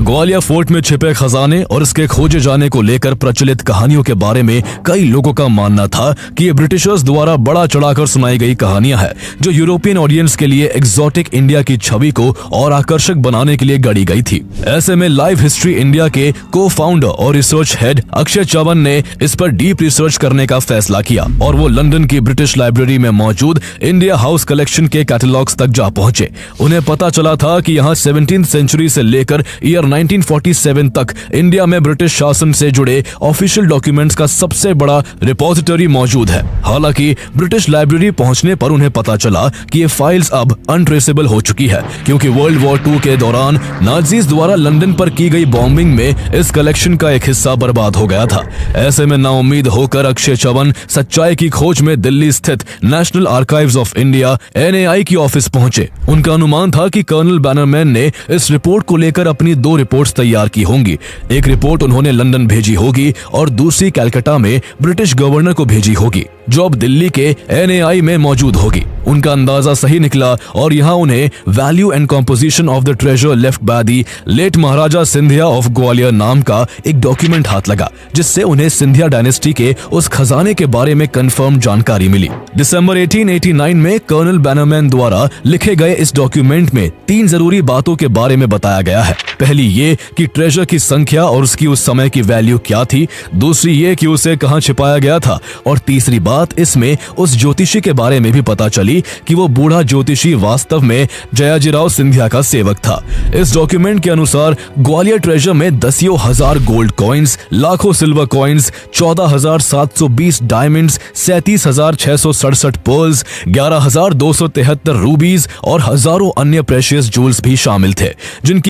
Gwalior fort में छिपे खजाने और इसके खोजे जाने को लेकर प्रचलित कहानियों के बारे में कई लोगों का मानना था कि ये ब्रिटिशर्स द्वारा बड़ा चढ़ाकर सुनाई गई कहानियां हैं, जो यूरोपियन ऑडियंस के लिए एक्सोटिक इंडिया की छवि को और आकर्षक बनाने के लिए गढ़ी गई थी। ऐसे में लाइव हिस्ट्री इंडिया के को फाउंडर और रिसर्च हेड अक्षय चवन ने इस पर डीप रिसर्च करने का फैसला किया और वो लंदन की ब्रिटिश लाइब्रेरी में मौजूद इंडिया हाउस कलेक्शन के कैटलॉग्स तक जा पहुंचे। उन्हें पता चला था कि यहाँ 17th सेंचुरी से लेकर ईयर 1947 तक इंडिया में ब्रिटिश शासन से जुड़े ऑफिशियल डॉक्यूमेंट्स का सबसे बड़ा रिपोजिटरी मौजूद है। हालांकि ब्रिटिश लाइब्रेरी पहुंचने पर उन्हें पता चला कि ये फाइल्स अब अनट्रेसेबल हो चुकी है, क्योंकि वर्ल्ड वॉर 2 के दौरान नाजीज द्वारा लंदन पर की गई बॉम्बिंग में इस कलेक्शन का एक हिस्सा बर्बाद हो गया था। ऐसे में नाउम्मीद होकर अक्षय चवन सच्चाई की खोज में दिल्ली स्थित national archives of India (NAI) की ऑफिस पहुंचे। उनका अनुमान था कि कर्नल बैनरमैन ने इस रिपोर्ट को लेकर अपनी 2 रिपोर्ट्स तैयार की होंगी। एक रिपोर्ट उन्होंने लंदन भेजी होगी और दूसरी कलकत्ता में ब्रिटिश गवर्नर को भेजी होगी, जो अब दिल्ली के NAI में मौजूद होगी। उनका अंदाजा सही निकला और यहाँ उन्हें value and composition of the treasure left by the late Maharaja Scindia of Gwalior नाम का एक डॉक्यूमेंट हाथ लगा, जिससे उन्हें सिंधिया डायनेस्टी के उस खजाने के बारे में कंफर्म जानकारी मिली। दिसंबर 1889 में कर्नल बैनरमैन द्वारा लिखे गए इस डॉक्यूमेंट में 3 जरूरी बातों के बारे में बताया गया है। पहली ये कि ट्रेजर की संख्या और उसकी उस समय की वैल्यू क्या थी, दूसरी ये कि उसे कहाँ छिपाया गया था, और तीसरी बात इसमें उस ज्योतिषी के बारे में भी पता चली कि वो बूढ़ा ज्योतिषी वास्तव में जयाजीराव सिंधिया का सेवक था। इस डॉक्यूमेंट के अनुसार ग्वालियर ट्रेजर में दसियों हजार गोल्ड कॉइन्स, लाखों सिल्वर कॉइन्स, 14,720 डायमंड्स, 37,667 पर्ल्स, 11,273 रूबीज और हजारों अन्य प्रेशियस जूल्स भी शामिल थे, जिनकी